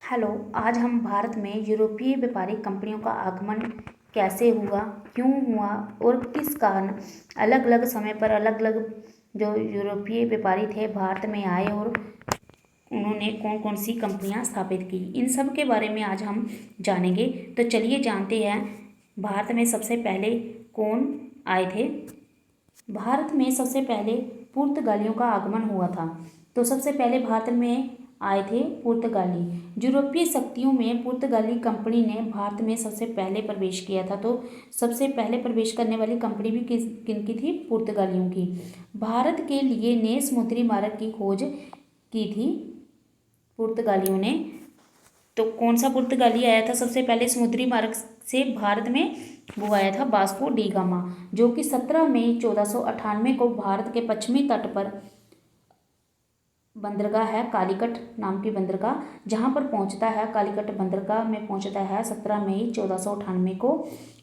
Hello. आज हम भारत में यूरोपीय व्यापारिक कंपनियों का आगमन कैसे हुआ, क्यों हुआ और किस कारण अलग अलग समय पर अलग अलग जो यूरोपीय व्यापारी थे भारत में आए और उन्होंने कौन कौन सी कंपनियां स्थापित की, इन सब के बारे में आज हम जानेंगे। तो चलिए जानते हैं भारत में सबसे पहले कौन आए थे। भारत में सबसे पहले पुर्तगालियों का आगमन हुआ था। तो सबसे पहले भारत में आए थे पुर्तगाली। यूरोपीय शक्तियों में पुर्तगाली कंपनी ने भारत में सबसे पहले प्रवेश किया था। तो सबसे पहले प्रवेश करने वाली कंपनी भी किनकी थी? पुर्तगालियों की। भारत के लिए नए समुद्री मार्ग की खोज की थी पुर्तगालियों ने। तो कौन सा पुर्तगाली आया था सबसे पहले समुद्री मार्ग से भारत में? वो आया था वास्को डी गामा, जो कि 17 मई 1498 को भारत के पश्चिमी तट पर बंदरगाह है कालीकट नाम की बंदरगाह, जहां पर पहुंचता है। कालीकट बंदरगाह में पहुंचता है 17 मई 1498 को।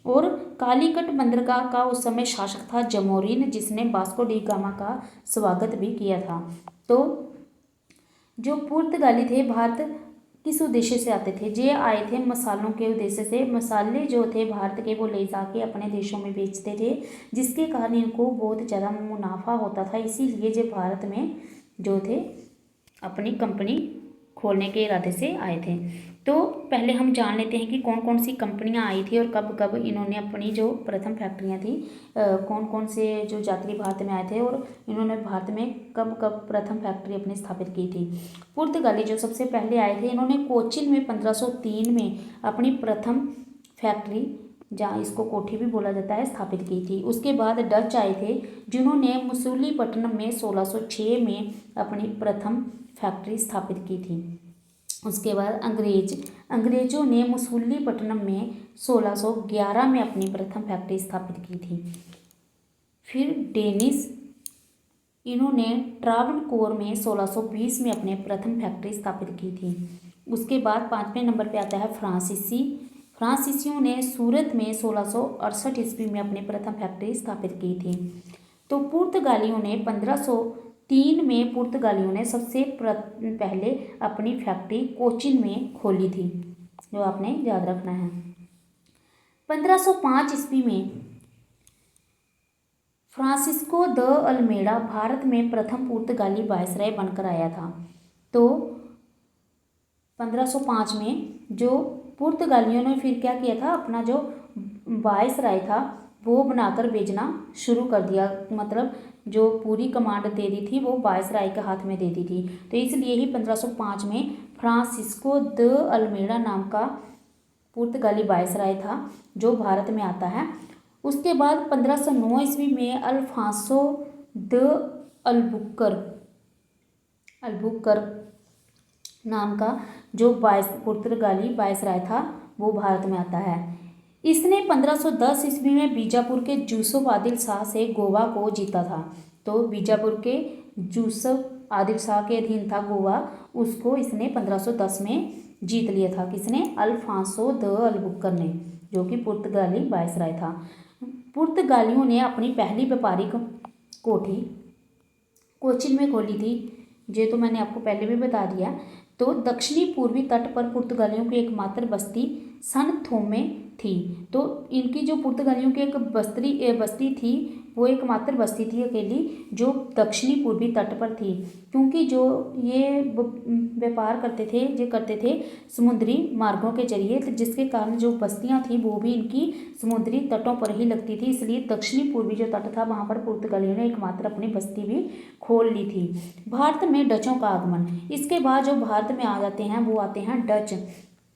और कालीकट बंदरगाह का उस समय शासक था जमोरिन, जिसने वास्को डी गामा का स्वागत भी किया था। तो जो पुर्तगाली थे भारत किस उद्देश्य से आते थे? ये आए थे मसालों के उद्देश्य से। मसाले जो थे भारत के वो ले जाके अपने देशों में बेचते थे, जिसके कारण इनको बहुत ज़्यादा मुनाफा होता था। इसीलिए जो भारत में जो थे अपनी कंपनी खोलने के इरादे से आए थे। तो पहले हम जान लेते हैं कि कौन कौन सी कंपनियां आई थी और कब कब इन्होंने अपनी जो प्रथम फैक्ट्रियां थी, कौन कौन से जो यात्री भारत में आए थे और इन्होंने भारत में कब कब प्रथम फैक्ट्री अपनी स्थापित की थी। पुर्तगाली जो सबसे पहले आए थे, इन्होंने कोचिन में 1503 में अपनी प्रथम फैक्ट्री, जहाँ इसको कोठी भी बोला जाता है, स्थापित की थी। उसके बाद डच आए थे, जिन्होंने मसूलीपट्टनम में 1606 में अपनी प्रथम फैक्ट्री स्थापित की थी। उसके बाद अंग्रेजों ने मसूलीपट्टनम में 1611 में अपनी प्रथम फैक्ट्री स्थापित की थी। फिर डेनिस, इन्होंने ट्रावनकोर में 1620 में अपने प्रथम फैक्ट्री स्थापित की थी। उसके बाद 5वें नंबर पे आता है फ्रांसीसियों ने सूरत में 1668 ईस्वी में अपनी प्रथम फैक्ट्री स्थापित की थी। तो पुर्तगालियों ने 1503 में पुर्तगालियों ने सबसे पहले अपनी फैक्ट्री कोचिन में खोली थी, जो आपने याद रखना है। 1505 ईस्वी में फ्रांसिस्को द अल्मेडा भारत में प्रथम पुर्तगाली वायसराय बनकर आया था। तो 1505 में जो पुर्तगालियों ने फिर क्या किया था, अपना जो वायसराय था वो बनाकर भेजना शुरू कर दिया। मतलब जो पूरी कमांड दे दी थी वो वायसराय के हाथ में दे दी थी। तो इसलिए ही 1505 में फ्रांसिस्को द अल्मेडा नाम का पुर्तगाली वायसराय था जो भारत में आता है। उसके बाद 1509 ईस्वी में अल्फांसो द अल्बुकर नाम का जो पुर्तगाली वायसराय था वो भारत में आता है। इसने 1510 ईस्वी में बीजापुर के यूसुफ आदिल शाह से गोवा को जीता था। तो बीजापुर के यूसुफ आदिल शाह के अधीन था गोवा, उसको इसने 1510 में जीत लिया था। किसने? अल्फांसो द अल्बुकर ने, जो कि पुर्तगाली वायसराय था। पुर्तगालियों ने अपनी पहली व्यापारिक कोठी कोचिन में खोली थी, ये तो मैंने आपको पहले भी बता दिया। तो दक्षिणी पूर्वी तट पर पुर्तगालियों की एकमात्र बस्ती सन थोमे थी। तो इनकी जो पुर्तगालियों की एक बस्ती थी वो एकमात्र बस्ती थी अकेली, जो दक्षिणी पूर्वी तट पर थी। क्योंकि जो ये व्यापार करते थे समुद्री मार्गों के जरिए, तो जिसके कारण जो बस्तियां थी वो भी इनकी समुद्री तटों पर ही लगती थी। इसलिए दक्षिणी पूर्वी जो तट था वहां पर पुर्तगालियों ने एकमात्र अपनी बस्ती भी खोल ली थी। भारत में डचों का आगमन, इसके बाद जो भारत में आ जाते हैं वो आते हैं डच।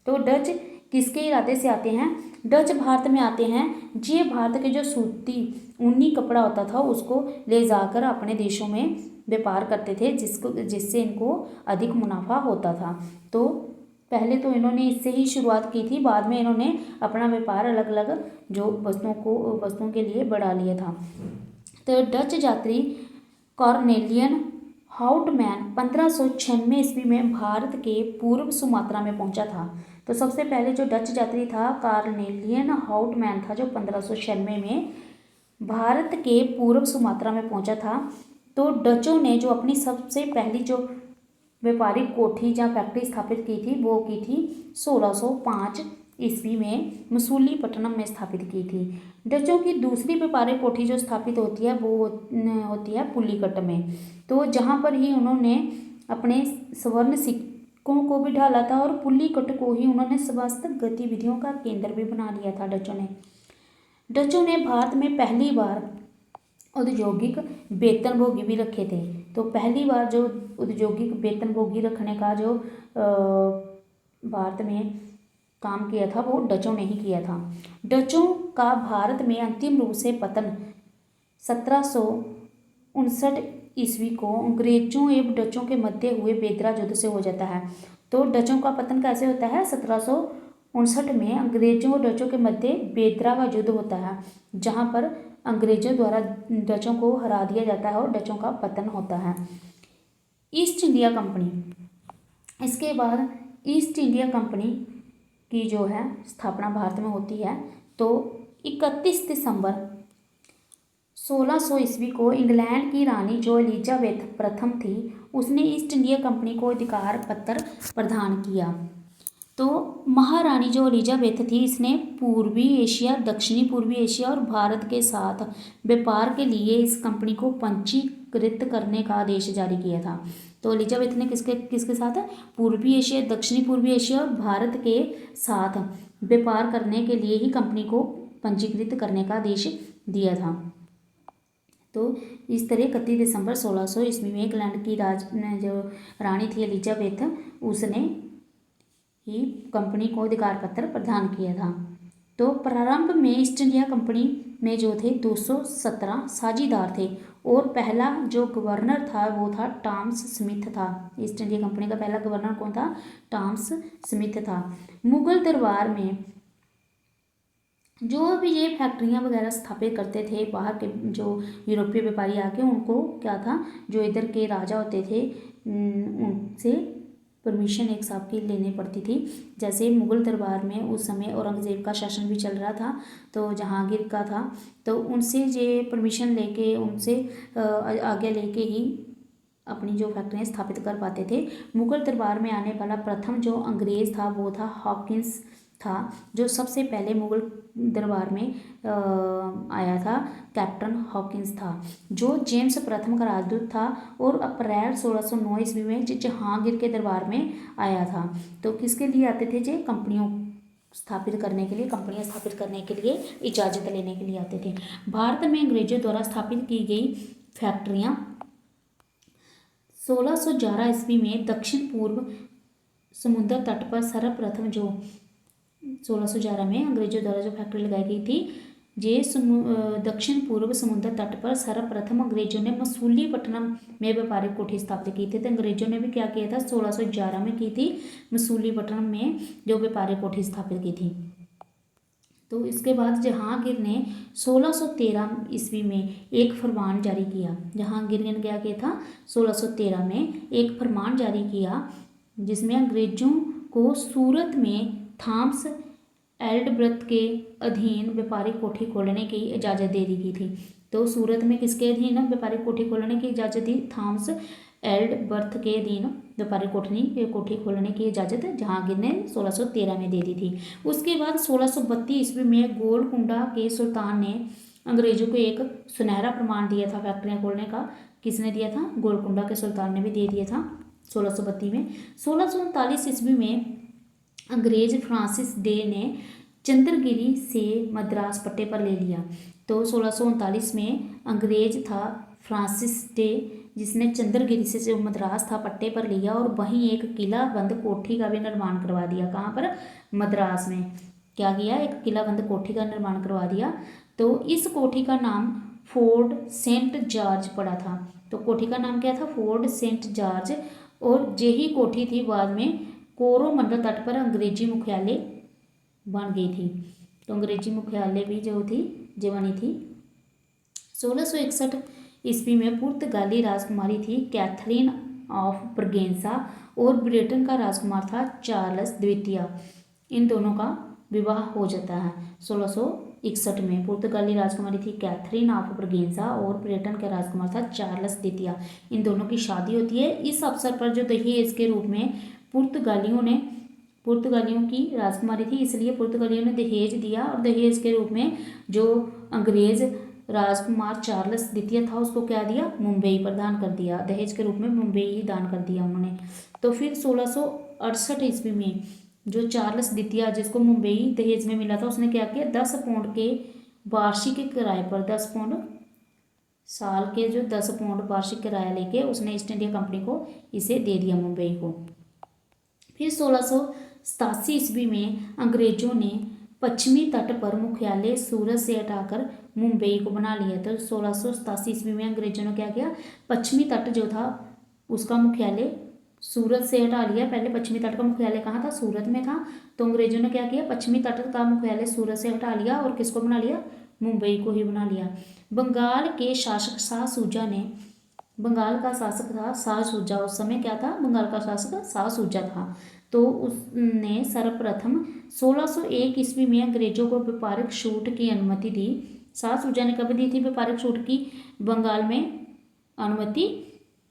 तो डच किसके इरादे से आते हैं? डच भारत में आते हैं, ये भारत के जो सूती ऊनी कपड़ा होता था उसको ले जाकर अपने देशों में व्यापार करते थे, जिससे इनको अधिक मुनाफा होता था। तो पहले तो इन्होंने इससे ही शुरुआत की थी, बाद में इन्होंने अपना व्यापार अलग अलग जो वस्तुओं के लिए बढ़ा लिया था। तो डच यात्री कॉर्नेलियन हाउटमैन 1596 ईस्वी में भारत के पूर्व सुमात्रा में पहुंचा था। तो सबसे पहले जो डच यात्री था कॉर्नेलियन हाउटमैन था, जो 1596 में भारत के पूर्व सुमात्रा में पहुंचा था। तो डचों ने जो अपनी सबसे पहली जो व्यापारिक कोठी जहाँ फैक्ट्री स्थापित की थी वो की थी 1605 ईस्वी में मसूलीपट्टनम में स्थापित की थी। डचों की दूसरी व्यापारिक कोठी जो स्थापित होती है वो होती है पुलिकट में। तो जहाँ पर ही उन्होंने अपने स्वर्ण सिक्कों को भी ढाला था और पुलिकट को ही उन्होंने समस्त गतिविधियों का केंद्र भी बना लिया था डचों ने भारत में पहली बार औद्योगिक वेतनभोगी भी रखे थे। तो पहली बार जो औद्योगिक वेतनभोगी रखने का जो भारत में काम किया था वो डचों ने ही किया था। डचों का भारत में अंतिम रूप से पतन 1759 ईस्वी को अंग्रेजों एवं डचों के मध्य हुए बेदरा युद्ध से हो जाता है। तो डचों का पतन कैसे होता है? 1759 में अंग्रेजों और डचों के मध्य बेदरा का युद्ध होता है, जहाँ पर अंग्रेजों द्वारा डचों को हरा दिया जाता है और डचों का पतन होता है। ईस्ट इंडिया कंपनी, इसके बाद ईस्ट इंडिया कंपनी की जो है स्थापना भारत में होती है। तो 31 दिसंबर 1600 ईस्वी को इंग्लैंड की रानी जो एलिजाबेथ प्रथम थी उसने ईस्ट इंडिया कंपनी को अधिकार पत्र प्रदान किया। तो महारानी जो एलिजाबेथ थी इसने पूर्वी एशिया, दक्षिणी पूर्वी एशिया और भारत के साथ व्यापार के लिए इस कंपनी को पंजीकृत करने का आदेश जारी किया था। तो एलिजाबेथ ने किसके साथ पूर्वी एशिया, दक्षिणी पूर्वी एशिया और भारत के साथ व्यापार करने के लिए ही कंपनी को पंजीकृत करने का आदेश दिया था। तो इस तरह 31 दिसंबर 1600 ईस्वी में इंग्लैंड की जो रानी थी एलिजाबेथ उसने ही कंपनी को अधिकार पत्र प्रदान किया था। तो प्रारंभ में ईस्ट इंडिया कंपनी में जो थे 217 साझीदार थे और पहला जो गवर्नर था वो था टॉमस स्मिथ था। ईस्ट इंडिया कंपनी का पहला गवर्नर कौन था? टॉमस स्मिथ था। मुगल दरबार में जो भी ये फैक्ट्रियाँ वगैरह स्थापित करते थे बाहर के जो यूरोपीय व्यापारी आके, उनको क्या था जो इधर के राजा होते थे उनसे परमिशन एक साथ की लेनी पड़ती थी। जैसे मुगल दरबार में उस समय औरंगज़ेब का शासन भी चल रहा था, तो जहांगीर का था, तो उनसे ये परमिशन लेके उनसे आगे लेके ही अपनी जो फैक्ट्रियाँ स्थापित कर पाते थे। मुगल दरबार में आने वाला प्रथम जो अंग्रेज़ था वो था हॉकिंस था, जो सबसे पहले मुगल दरबार में आया था। कैप्टन हॉकिंस था जो जेम्स प्रथम का राजदूत था और अप्रैल 1609 ईस्वी में जहांगीर के दरबार में आया था। तो किसके लिए आते थे? जे कंपनियों स्थापित करने के लिए, कंपनियां स्थापित करने के लिए, इजाज़त लेने के लिए आते थे। भारत में अंग्रेजों द्वारा स्थापित की गई फैक्ट्रियाँ 1611 ईस्वी में दक्षिण पूर्व समुद्र तट पर सर्वप्रथम जो 1611 में अंग्रेजों द्वारा जो फैक्ट्री लगाई गई थी जे दक्षिण पूर्व समुद्र तट पर सर्वप्रथम अंग्रेजों ने मसूलीपट्टनम में व्यापारिक कोठी स्थापित की थी। तो अंग्रेजों ने भी क्या किया था? 1611 में की थी मसूलीपट्टनम में जो व्यापारिक कोठी स्थापित की थी। तो इसके बाद जहांगीर ने 1613 ईस्वी में एक फरमान जारी किया। जहांगीर ने क्या किया था? 1613 में एक फरमान जारी किया जिसमें अंग्रेजों को सूरत में थॉमस एल्डब्रथ के अधीन व्यापारिक कोठी खोलने की इजाज़त दे दी गई थी। तो सूरत में किसके अधीन व्यापारिक कोठी खोलने की इजाज़त दी? थॉमस एल्डबर्थ के अधीन व्यापारिक कोठी खोलने की इजाज़त जहांगीर ने 1613 में दे दी थी। उसके बाद 1632 ईस्वी में गोलकुंडा के सुल्तान ने अंग्रेजों को एक सुनहरा प्रमाण दिया था फैक्ट्रियाँ खोलने का। किसने दिया था? गोलकुंडा के सुल्तान ने भी दे दिया था 1632 में। 1639 ईस्वी में अंग्रेज फ्रांसिस डे ने चंद्रगिरी से मद्रास पट्टे पर ले लिया। तो 1639 में अंग्रेज था फ्रांसिस डे जिसने चंद्रगिरी से जो मद्रास था पट्टे पर लिया और वहीं एक किला बंद कोठी का भी निर्माण करवा दिया। कहाँ पर? मद्रास में क्या किया? एक किला बंद कोठी का निर्माण करवा दिया। तो इस कोठी का नाम फोर्ट सेंट जॉर्ज पड़ा था। तो कोठी का नाम क्या था? Fort Saint George. और यही कोठी थी बाद में कोरोमंडल तट पर अंग्रेजी मुख्यालय बन गई थी। तो अंग्रेजी मुख्यालय भी जो थी जो बनी थी। 1661 ईस्वी में पुर्तगाली राजकुमारी थी कैथरीन ऑफ ब्रगेंसा और ब्रिटेन का राजकुमार था चार्ल्स द्वितीय। इन दोनों का विवाह हो जाता है 1661 में। पुर्तगाली राजकुमारी थी कैथरीन ऑफ ब्रगेंजा और ब्रिटेन का राजकुमार था चार्ल्स द्वितीय। इन दोनों की शादी होती है। इस अवसर पर जो दहेज के रूप में पुर्तगालियों की राजकुमारी थी, इसलिए पुर्तगालियों ने दहेज दिया और दहेज के रूप में जो अंग्रेज राजकुमार चार्ल्स द्वितीय था उसको क्या दिया, मुंबई प्रदान कर दिया। दहेज के रूप में मुंबई ही दान कर दिया उन्होंने। तो फिर 1668 ईस्वी में जो चार्ल्स द्वितीय जिसको मुंबई दहेज में मिला था, उसने क्या किया, 10 पाउंड के वार्षिक किराए पर, 10 पाउंड साल के जो 10 पाउंड वार्षिक किराया लेके उसने ईस्ट इंडिया कंपनी को इसे दे दिया मुंबई को। फिर 1687 ईस्वी में अंग्रेजों ने पश्चिमी तट पर मुख्यालय सूरत से हटाकर मुंबई को बना लिया। तो 1687 ईस्वी में अंग्रेजों ने क्या किया, पश्चिमी तट जो था उसका मुख्यालय सूरत से हटा लिया। पहले पश्चिमी तट का मुख्यालय कहाँ था, सूरत में था। तो अंग्रेजों ने क्या किया, पश्चिमी तट का मुख्यालय सूरत से हटा लिया और किसको बना लिया, मुंबई को ही बना लिया। बंगाल के शासक शाह सूजा ने, बंगाल का शासक था शाह सूजा, उस समय क्या था, बंगाल का शासक शाह सूजा था। तो उसने सर्वप्रथम 1601 ईस्वी में अंग्रेजों को व्यापारिक छूट की अनुमति दी। शाह सूजा ने कब दी थी व्यापारिक छूट की बंगाल में अनुमति,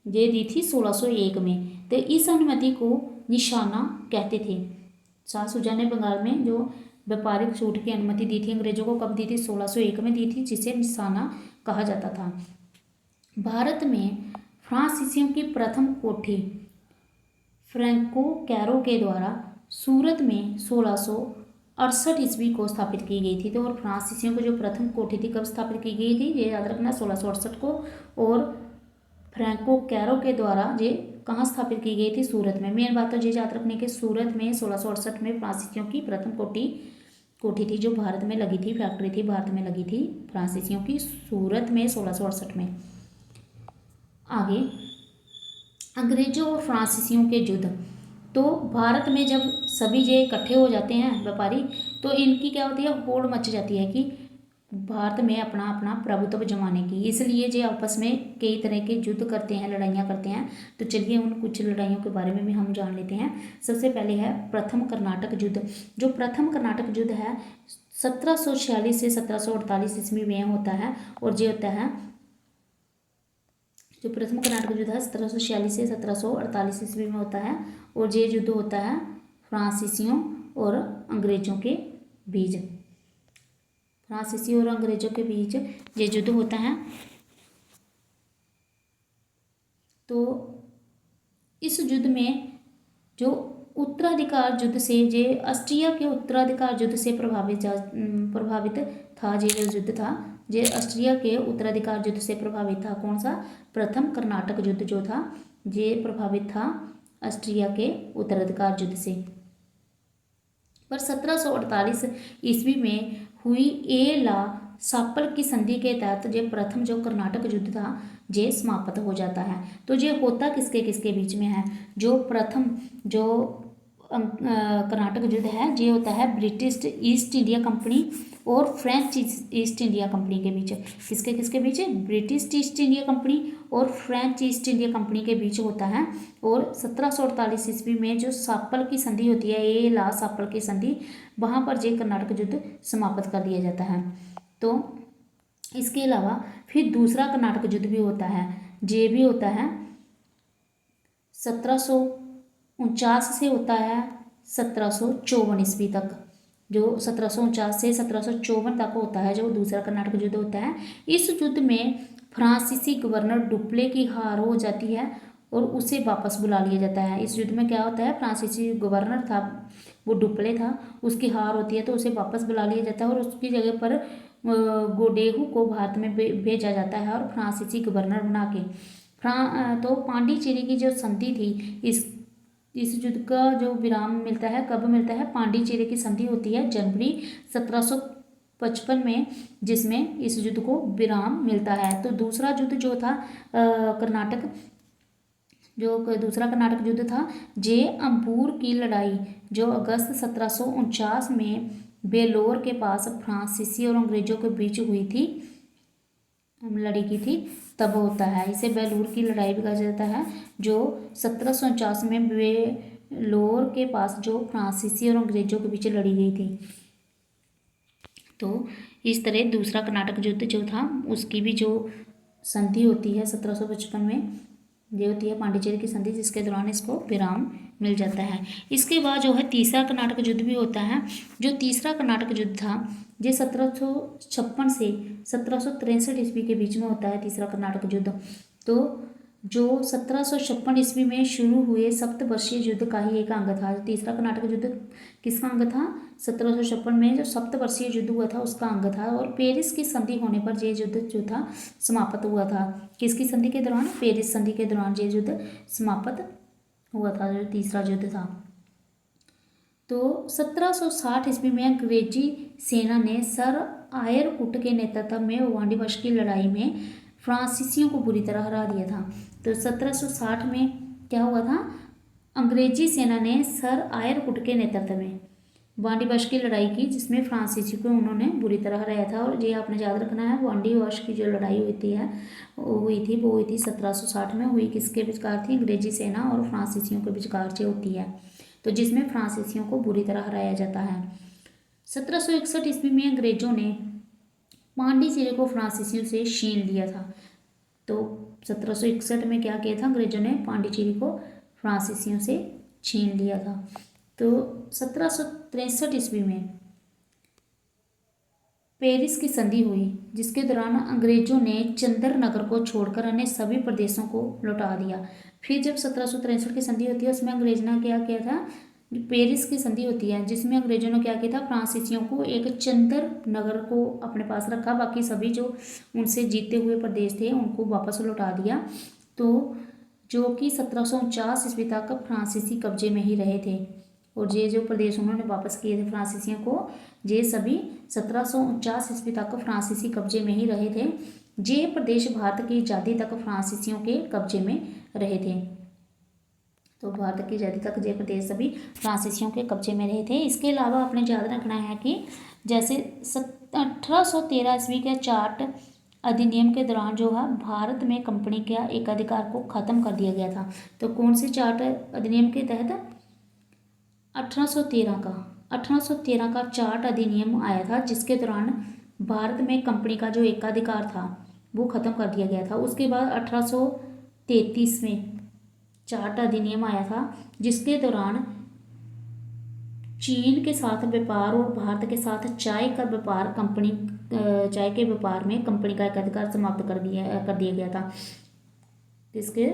ये दी थी 1601 में। तो इस अनुमति को निशाना कहते थे। शाह सूजा ने बंगाल में जो व्यापारिक छूट की अनुमति दी थी अंग्रेजों को, कब दी थी, 1601 में दी थी, जिसे निशाना कहा जाता था। भारत में फ्रांसीसियों की प्रथम कोठी फ्रैंको कैरो के द्वारा सूरत में 1668 ईस्वी को स्थापित की गई थी। तो और फ्रांसीसियों की जो प्रथम कोठी थी कब स्थापित की गई थी, ये याद रखना, 1668 को। और फ्रैंको कैरो के द्वारा ये कहाँ स्थापित की गई थी, सूरत में। मेन बात तो ये याद रखने के, सूरत में 1668 में फ्रांसीसियों की प्रथम कोठी थी जो भारत में लगी थी, फैक्ट्री थी भारत में लगी थी फ्रांसीसियों की, सूरत में 1668 में। आगे अंग्रेजों और फ्रांसीसियों के युद्ध। तो भारत में जब सभी ये इकट्ठे हो जाते हैं व्यापारी, तो इनकी क्या होती है, होड़ मच जाती है कि भारत में अपना अपना प्रभुत्व जमाने की, इसलिए ये आपस में कई तरह के युद्ध करते हैं, लड़ाइयाँ करते हैं। तो चलिए उन कुछ लड़ाइयों के बारे में भी हम जान लेते हैं। सबसे पहले है प्रथम कर्नाटक युद्ध। जो प्रथम कर्नाटक युद्ध है 1746 से 1748 ईस्वी में होता है। और ये होता है, जो प्रथम कर्नाटक युद्ध है 1746 से 1748 ईस्वी में होता है। और ये युद्ध होता है फ्रांसीसियों और अंग्रेजों के बीच, फ्रांसीसी और अंग्रेजों के बीच ये युद्ध होता है। तो इस युद्ध में जो उत्तराधिकार युद्ध से, ये ऑस्ट्रिया के उत्तराधिकार युद्ध से प्रभावित था। ये जो युद्ध था ये ऑस्ट्रिया के उत्तराधिकार युद्ध से प्रभावित था। कौन सा, प्रथम कर्नाटक युद्ध जो था ये प्रभावित था ऑस्ट्रिया के उत्तराधिकार युद्ध से। पर 1748 ईस्वी में हुई ए ला सापल की संधि के तहत ये प्रथम जो कर्नाटक युद्ध था ये समाप्त हो जाता है। तो ये होता किसके किसके बीच में है, जो प्रथम जो कर्नाटक युद्ध है ये होता है ब्रिटिश ईस्ट इंडिया कंपनी और फ्रेंच ईस्ट इंडिया कंपनी के बीच। किसके किसके बीच, ब्रिटिश ईस्ट इंडिया कंपनी और फ्रेंच ईस्ट इंडिया कंपनी के बीच होता है। और 1748 ईस्वी में जो सापल की संधि होती है, ये ला सापल की संधि, वहाँ पर ये कर्नाटक युद्ध समाप्त कर दिया जाता है। तो इसके अलावा फिर दूसरा कर्नाटक युद्ध भी होता है, ये भी होता है 1749 से होता है 1754 ईस्वी तक। जो 1749 से 1754 तक होता है जो दूसरा कर्नाटक युद्ध होता है। इस युद्ध में फ्रांसीसी गवर्नर डुप्ले की हार हो जाती है और उसे वापस बुला लिया जाता है। इस युद्ध में क्या होता है, फ्रांसीसी गवर्नर था वो डुप्ले था, उसकी हार होती है तो उसे वापस बुला लिया जाता है और उसकी जगह पर गोडेहू को भारत में भेजा जाता है और फ्रांसीसी गवर्नर बना के। तो पांडिचेरी की जो संधि थी, इस युद्ध का जो विराम मिलता है, कब मिलता है, पांडिचेरी की संधि होती है जनवरी 1755 में, जिसमें इस युद्ध को विराम मिलता है। तो दूसरा युद्ध जो था कर्नाटक, जो दूसरा कर्नाटक युद्ध था जे अंबूर की लड़ाई, जो अगस्त 1749 में बेलोर के पास फ्रांसीसी और अंग्रेजों के बीच हुई थी, लड़ी की थी, तब होता है। इसे बेलूर की लड़ाई भी कहा जाता है, जो 1749 में बेलोर के पास जो फ्रांसीसी और अंग्रेजों के बीच लड़ी गई थी। तो इस तरह दूसरा कर्नाटक युद्ध जो था उसकी भी जो संधि होती है 1755 में, ये होती है पांडिचेरी की संधि, जिसके दौरान इसको विराम मिल जाता है। इसके बाद जो है तीसरा कर्नाटक युद्ध भी होता है। जो तीसरा कर्नाटक युद्ध था ये 1756 से 1763 ईस्वी के बीच में होता है तीसरा कर्नाटक युद्ध। तो जो 1756 ईस्वी में शुरू हुए सप्तवर्षीय युद्ध का ही एक अंग था। तीसरा कर्नाटक युद्ध किसका अंग था? 1756 में जो सप्तवर्षीय युद्ध हुआ था उसका अंग था। और पेरिस की संधि होने पर ये युद्ध जो था समाप्त हुआ था। किसकी संधि के दौरान? पेरिस संधि के दौरान ये युद्ध समाप्त हुआ था, जो तीसरा युद्ध था। तो 1760 ईस्वी में अंग्रेजी सेना ने सर आयरकुट के नेतृत्व में वांडीवश की लड़ाई में फ्रांसीसियों को बुरी तरह हरा दिया था। तो 1760 में क्या हुआ था? अंग्रेजी सेना ने सर आयरकुट के नेतृत्व में वांडीवश की लड़ाई की, जिसमें फ्रांसीसी को उन्होंने बुरी तरह हराया था। और ये आपने याद रखना है, वांडीवश की जो लड़ाई वो हुई थी 1760 में हुई। किसके विचार थी? अंग्रेजी सेना और फ्रांसीसियों के विचार से होती है, तो जिसमें फ्रांसीसियों को बुरी तरह हराया जाता है। 1761 ईस्वी में अंग्रेजों ने पांडिचेरी को फ्रांसीसियों से छीन लिया था। तो 1761 में क्या किया था? अंग्रेजों ने पांडिचेरी को फ्रांसीसियों से छीन लिया था। तो 1763 ईस्वी में पेरिस की संधि हुई, जिसके दौरान अंग्रेजों ने चंद्रनगर को छोड़कर अन्य सभी प्रदेशों को लौटा दिया। फिर जब 1763 की संधि होती है उसमें अंग्रेज ने क्या किया था? पेरिस की संधि होती है, जिसमें अंग्रेजों ने क्या किया था? फ्रांसीसियों को एक चंद्रनगर को अपने पास रखा, बाकी सभी जो उनसे जीते हुए प्रदेश थे उनको वापस लौटा दिया। तो जो कि 1749 ईस्वी तक फ्रांसीसी कब्जे में ही रहे थे। और ये जो प्रदेश उन्होंने वापस किए थे फ्रांसीसियों को, ये सभी 1749 ईस्वी तक फ्रांसीसी कब्जे में ही रहे थे। ये प्रदेश भारत की आज़ादी तक फ्रांसीसियों के कब्जे में रहे थे। तो भारत की आज़ादी तक ये प्रदेश सभी फ्रांसीसियों के कब्जे में रहे थे। इसके अलावा आपने याद रखना है कि जैसे 1813 ईस्वी के चार्ट अधिनियम के दौरान जो है भारत में कंपनी के एकाधिकार को खत्म कर दिया गया था। तो कौन से चार्ट अधिनियम के तहत? 1813 का चार्ट अधिनियम आया था, जिसके दौरान भारत में कंपनी का जो एकाधिकार था वो खत्म कर दिया गया था। उसके बाद 1833 में चार्ट अधिनियम आया था, जिसके दौरान चीन के साथ व्यापार और भारत के साथ चाय का व्यापार चाय के व्यापार में कंपनी का एकाधिकार समाप्त कर दिया गया था। इसके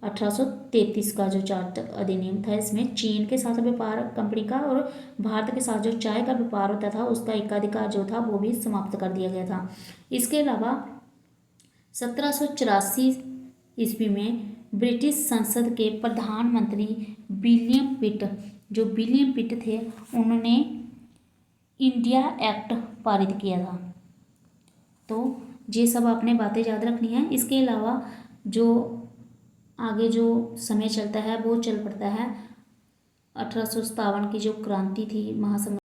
1833 का जो चार्ट अधिनियम था, इसमें चीन के साथ व्यापार कंपनी का और भारत के साथ जो चाय का व्यापार होता था उसका एकाधिकार जो था वो भी समाप्त कर दिया गया था। इसके अलावा 1784 ईस्वी में ब्रिटिश संसद के प्रधानमंत्री विलियम पिट थे, उन्होंने इंडिया एक्ट पारित किया था। तो ये सब आपने बातें याद रखनी है। इसके अलावा जो आगे जो समय चलता है वो चल पड़ता है 1857 की जो क्रांति थी, महासंग्राम